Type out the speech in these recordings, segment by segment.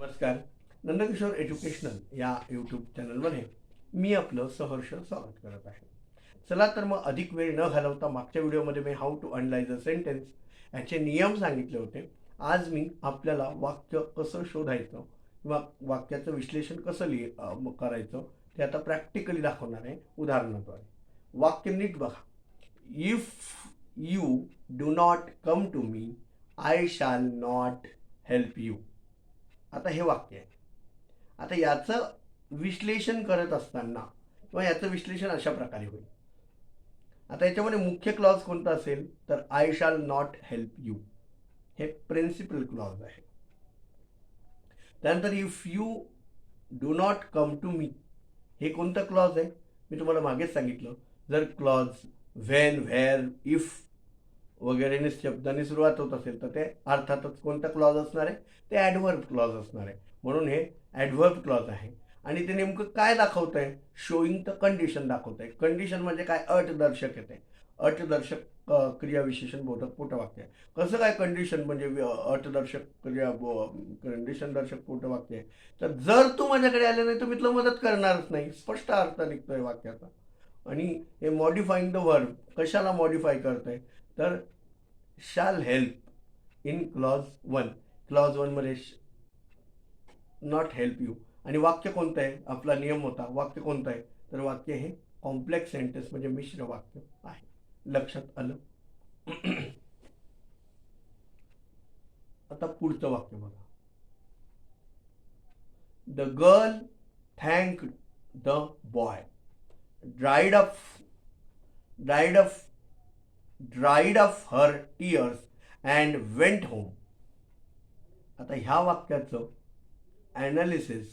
नमस्कार. नंदकिशोर एज्युकेशनल या यूट्यूब चॅनलमध्ये मी आपलं सहर्ष स्वागत करत आहे. चला तर मग अधिक वेळ न घालवता मागच्या व्हिडिओमध्ये मी how to analyse a sentence याचे नियम सांगितले होते. आज मी आपल्याला वाक्य कसं शोधायचं किंवा वाक्याचं विश्लेषण कसं करायचं ते आता प्रॅक्टिकली दाखवणार आहे उदाहरणाद्वारे. वाक्य नीट बघा. If you do not come to me I shall not help you. आता हे वाक्य आहे. आता याचं विश्लेषण करत असताना किंवा याचं विश्लेषण अशा प्रकारे होईल. आता याच्यामध्ये मुख्य क्लॉज कोणता असेल तर I shall not help you हे प्रिन्सिपल क्लॉज आहे. त्यानंतर if you do not come to me हे कोणतं क्लॉज आहे? मी तुम्हाला मागेच सांगितलं, जर क्लॉज व्हेन, व्हेअर, इफ वगैरे शब्दांनी सुरुवात होत असेल तर ते अर्थातच कोणता क्लॉज असणार आहे? ते ॲडव्हर्ब क्लॉज असणार आहे. म्हणून हे ॲडव्हर्ब क्लॉज आहे. आणि ते नेमकं काय दाखवत आहे? शोईंग द कंडिशन दाखवत आहे. कंडिशन म्हणजे काय? अटदर्शक येते. अटदर्शक क्रियाविशेषण बोधक पोटवाक्य. कसं काय कंडिशन म्हणजे अटदर्शक कंडिशन दर्शक पोटवाक्य आहे? तर जर तू माझ्याकडे आले नाही तर मी तुला मदत करणारच नाही. स्पष्ट अर्थ निघतोय वाक्याचा. आणि हे मॉडिफाईंग द वर्ब कशाला मॉडिफाय करतंय तर shall help in clause 1. Clause 1 मध्ये नॉट हेल्प यू. आणि वाक्य कोणतं आहे? आपला नियम होता. वाक्य कोणतं आहे? तर वाक्य हे कॉम्प्लेक्स सेंटेन्स म्हणजे मिश्र वाक्य आहे. लक्षात आलं? आता पुढचं वाक्य बघा. The girl thanked the boy dried up her tears and went home. आता ह्या वाक्याचं ॲनालिसिस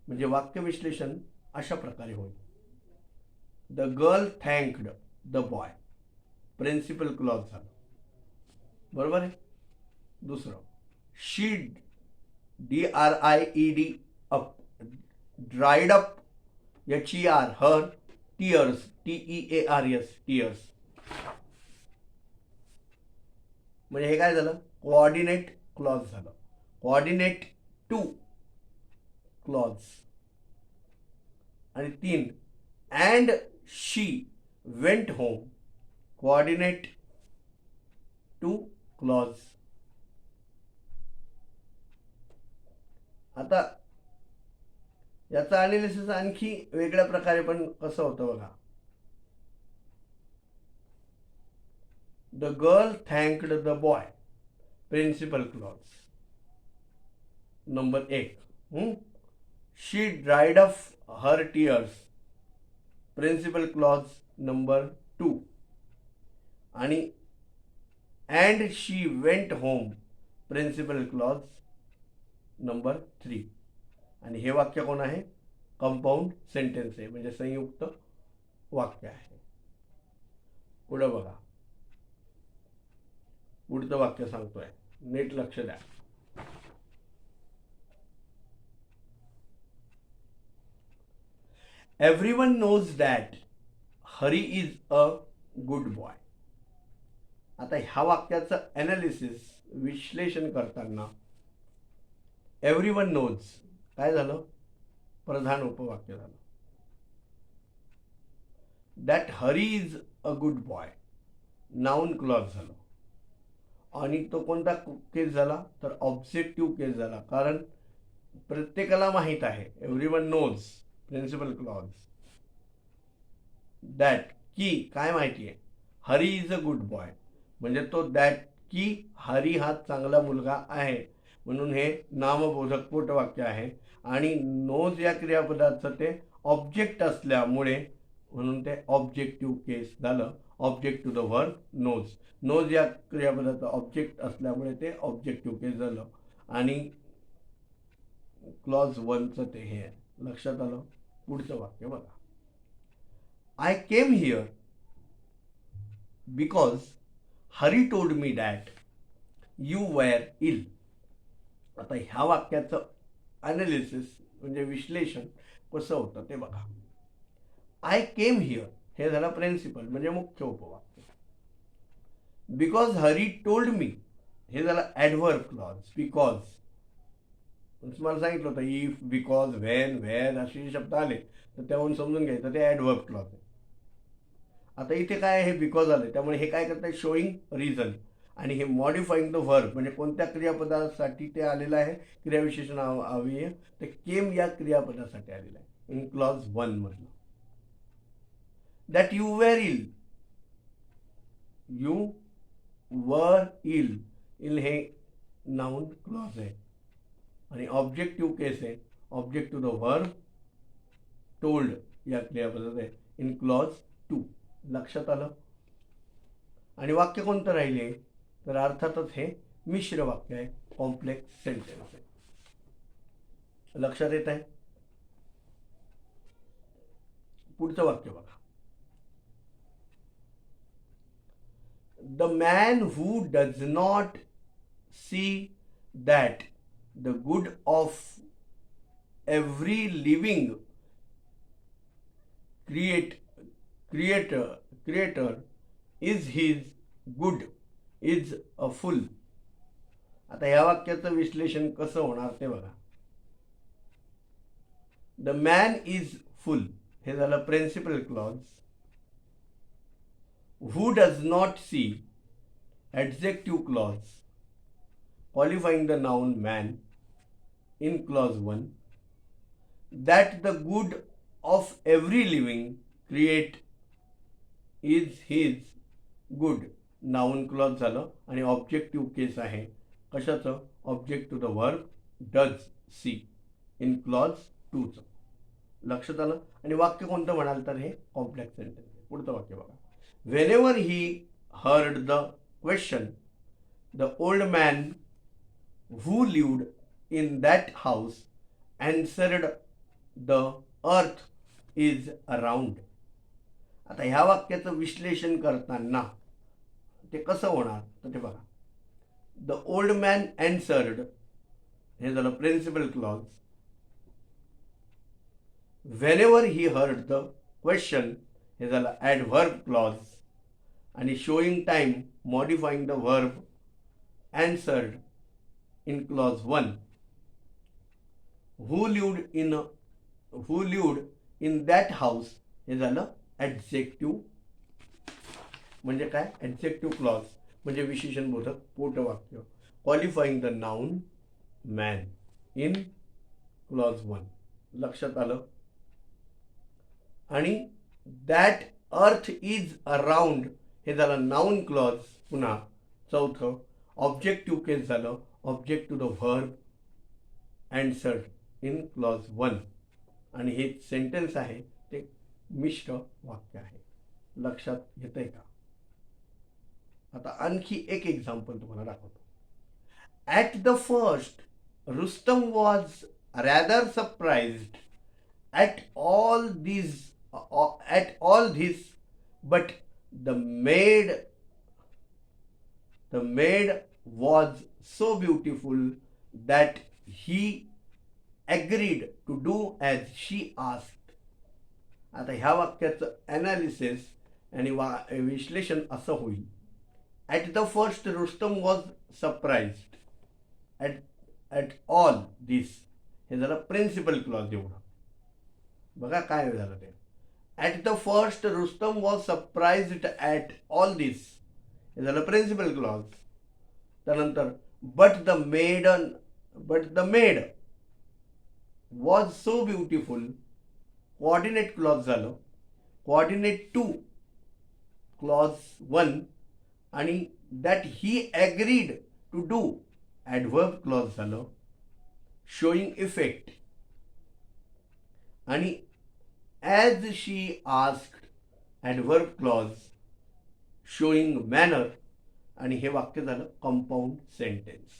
म्हणजे वाक्य विश्लेषण अशा प्रकारे होईल. The girl thanked the boy principal clause झालं, बरोबर आहे. दुसरं she DRIED up dried up HER her tears TEARS tears. म्हणजे हे काय झालं? कोऑर्डिनेट क्लॉज झालं. Coordinate to clause. आणि 3 and she went home coordinate to clause. आता याचा अनालिसिस आणखी वेगळ्या प्रकारे पण कसं होतं बघा. The girl thanked the boy principal clause number 1. She dried up her tears principal clause number 2. आणि and she went home principal clause number 3. आणि हे वाक्य कोण आहे? कंपाऊंड सेंटेन्स आहे म्हणजे संयुक्त वाक्य आहे. पुढं बघा. पुढचं वाक्य सांगतोय, नीट लक्ष द्या. Everyone knows that Hari is a good boy. आता ह्या वाक्याचं ॲनालिसिस विश्लेषण करताना एव्हरीवन नोज काय झालं? प्रधान उपवाक्य झालं. That Hari is a good boy noun clause झालं. आणि तो कोणता केस झाला तर ऑब्जेक्टिव्ह केस झाला. कारण प्रत्येकाला माहीत आहे, everyone knows principal clause. That की काय माहिती आहे? Hari is a good boy म्हणजे तो दॅट की हरी हा चांगला मुलगा आहे म्हणून हे नामबोधक पोटवाक्य आहे. आणि नोज या क्रियापदाचं ते ऑब्जेक्ट असल्यामुळे म्हणून ते ऑब्जेक्टिव्ह केस झालं. Object to the verb knows. Knows या क्रियापदाचं ऑब्जेक्ट असल्यामुळे ते ऑब्जेक्टिव्ह केस झालं. आणि क्लॉज 1चं ते हे आहे. लक्षात आलं? पुढचं वाक्य बघा. I came here because Hari told me that you were ill. आता ह्या वाक्याचं ॲनालिसिस म्हणजे विश्लेषण कसं होतं ते बघा. आय केम हिअर हे झालं प्रिन्सिपल म्हणजे मुख्य उपवाक्य. बिकॉज हरी टोल्ड मी हे झालं ॲडव्हर्ब क्लॉज. बिकॉज तुम्हाला सांगितलं होतं इफ, बिकॉज, व्हेन, व्हेअर असे शब्द आले तर त्याहून समजून घ्यायचं ते ॲडव्हर्ब क्लॉज आहे. आता इथे काय आहे, हे बिकॉज आले त्यामुळे हे काय करत आहे, शोईंग रिझन. आणि हे मॉडिफाईंग द व्हर्ब म्हणजे कोणत्या क्रियापदासाठी ते आलेलं आहे, क्रियाविशेषण हवी आहे, ते केम या क्रियापदासाठी आलेलं आहे इन क्लॉज 1 मधलं. That you were ill, you were ill, इल हे नाउन क्लॉज आहे आणि ऑब्जेक्टिव्ह केस आहे, object to the verb told या क्रियापदात आहे इन क्लॉज 2. लक्षात आलं. आणि वाक्य कोणतं राहिले, तर अर्थातच हे मिश्र वाक्य आहे, कॉम्प्लेक्स सेंटेन्स आहे. लक्षात येत आहे. पुढचं वाक्य बघा. The man who does not see that the good of every living creator is his good is a fool. आता या वाक्याचं विश्लेषण कसं होणार ते बघा. द मॅन इज फुल हे झालं principal clause. Who does not see adjective clause qualifying the noun man in clause 1. That the good of every living creature is his good noun clause झालं आणि ऑब्जेक्टिव्ह केस आहे कशाचं, object to the verb does see in clause 2चं. लक्षात आलं. आणि वाक्य कोणतं म्हणाल तर हे कॉम्प्लेक्स सेंटेन्स आहे. पुढचं वाक्य बघा. Whenever he heard the question the old man who lived in that house answered the earth is around. आता ह्या वाक्याचं विश्लेषण करताना ते कसं होणार तर ते बघा. द ओल्ड मॅन ॲन्सर्ड हे झालं principal clause. Whenever he heard the question हे झालं ॲडव्हर्ब क्लॉज. आणि showing time modifying the verb answered in clause 1. Who lived in that house हे झालं ॲडजेक्टिव्ह. म्हणजे काय, ॲडजेक्टिव्ह क्लॉज म्हणजे विशेषणबोधक पोटवाक्य qualifying the noun man in clause 1. लक्षात आलं. आणि दॅट अर्थ इज अराउंड हे झालं नाउन क्लॉज. पुन्हा चौथं ऑब्जेक्टिव्ह केस झालं, object to the verb answered in clause 1. आणि हे सेंटेन्स आहे ते मिश्र वाक्य आहे. लक्षात येतंय का. आता आणखी एक एक्झाम्पल तुम्हाला दाखवतो. At the first Rustam was rather surprised at all this but the maid was so beautiful that he agreed to do as she asked. आता ह्या वाक्याचं ॲनालिसिस आणि विश्लेषण असं होईल. At the first Rustam was surprised at all this हे झालं principal clause. एवढं बघा काय झालं ते. At the first Rustam was surprised at all this हे झालं प्रिन्सिपल क्लॉज. त्यानंतर but the maid was so beautiful coordinate clause झालं. कोऑर्डिनेट टू क्लॉज 1 आणि that he agreed to do adverb clause झालं. शोईंग इफेक्ट आणि as she asked adverb clause showing manner. आणि हे वाक्य झालं कंपाऊंड सेंटेन्स.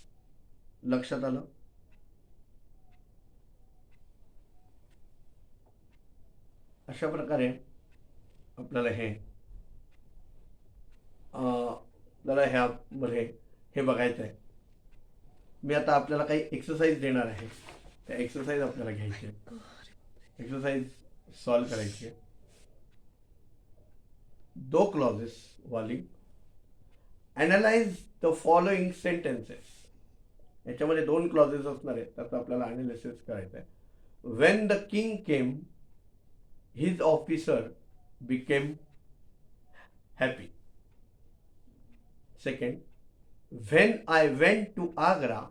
लक्षात आलं. अशा प्रकारे आपल्याला ह्यामध्ये हे बघायचं आहे. मी आता आपल्याला काही एक्सरसाइज देणार आहे. त्या एक्सरसाइज आपल्याला घ्यायची आहे. एक्सरसाइज सॉल्व करायची आहे. 2 क्लॉजेस वाली. Analyse the following sentences. याच्यामध्ये 2 क्लॉजेस असणार आहेत, त्याचं आपल्याला अनालिसिस करायचं आहे. When the king came his officer became happy. Second, when I went to Agra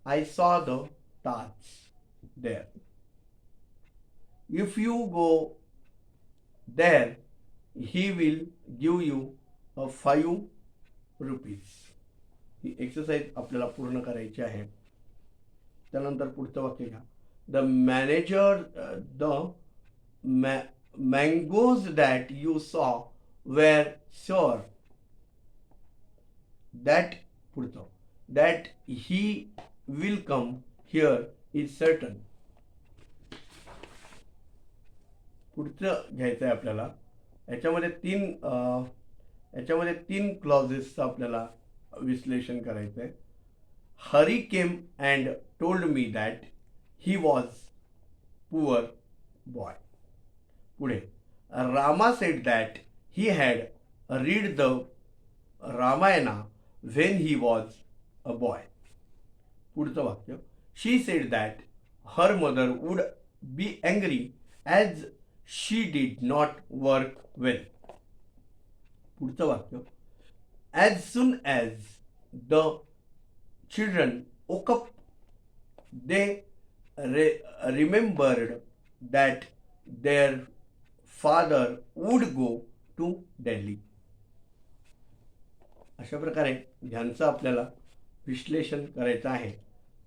I saw the Taj there. If you go there he will give you a 5 rupees. ही exercise आपल्याला पूर्ण करायची आहे. त्यानंतर पुढचं वाक्य घ्या. The manager the mangoes that you saw were sure that पुढचं that he will come here is certain. पुढचं घ्यायचं आहे आपल्याला. याच्यामध्ये तीन क्लॉजेसचं आपल्याला विश्लेषण करायचं आहे. Hari came and told me that he was poor boy. पुढे Rama said that he had read the Ramayana when he was a boy. पुढचं वाक्य she said that her mother would be angry as she did not work well. पुढचं वाक्य as soon as the children woke up they remembered that their father would go to Delhi. अशा प्रकारे ह्यांचं आपल्याला विश्लेषण करायचं आहे.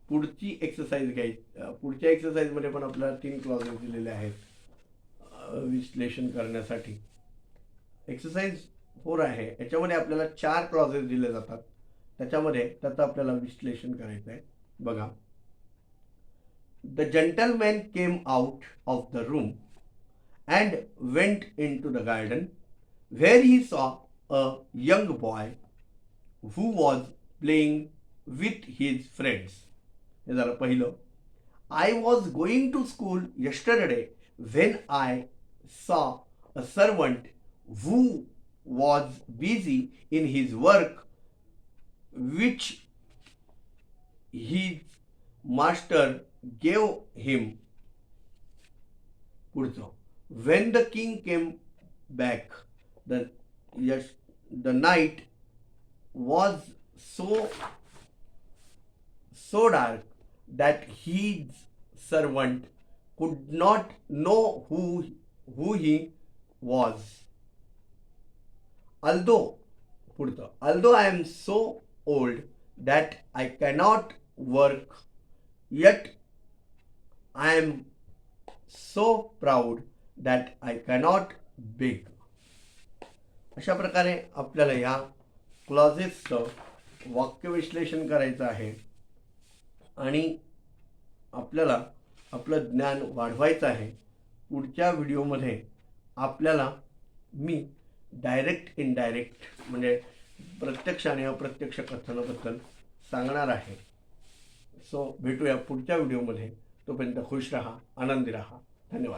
पुढची एक्सरसाइज पुढच्या एक्सरसाइजमध्ये पण आपल्याला 3 क्लॉजेस दिलेले आहेत विश्लेषण करण्यासाठी. एक्सरसाइज 4 आहे. याच्यामध्ये आपल्याला 4 क्लॉजेस दिले जातात. त्याचं आपल्याला विश्लेषण करायचं आहे. बघा. The gentleman came out of the room and went into the garden where he saw a young boy who was playing with his friends. हे झालं पहिलं. I was going to school yesterday when I saw a servant who was busy in his work which his master gave him. पुढचं when the king came back the night was so dark that his servant could not know who he was. Although I am so old that I cannot work, yet I am so proud that I cannot beg. अशा प्रकारे आपल्याला या क्लॉजेसचं वाक्य विश्लेषण करायचं आहे आणि आपल्याला आपलं ज्ञान वाढवायचं आहे. पुढच्या व्हिडिओमध्ये आपल्याला मी डायरेक्ट इनडायरेक्ट म्हणजे प्रत्यक्ष आणि अप्रत्यक्ष कथनाबद्दल सांगणार आहे. सो भेटूया पुढच्या व्हिडिओमध्ये. तोपर्यंत खुश राहा, आनंदी राहा. धन्यवाद.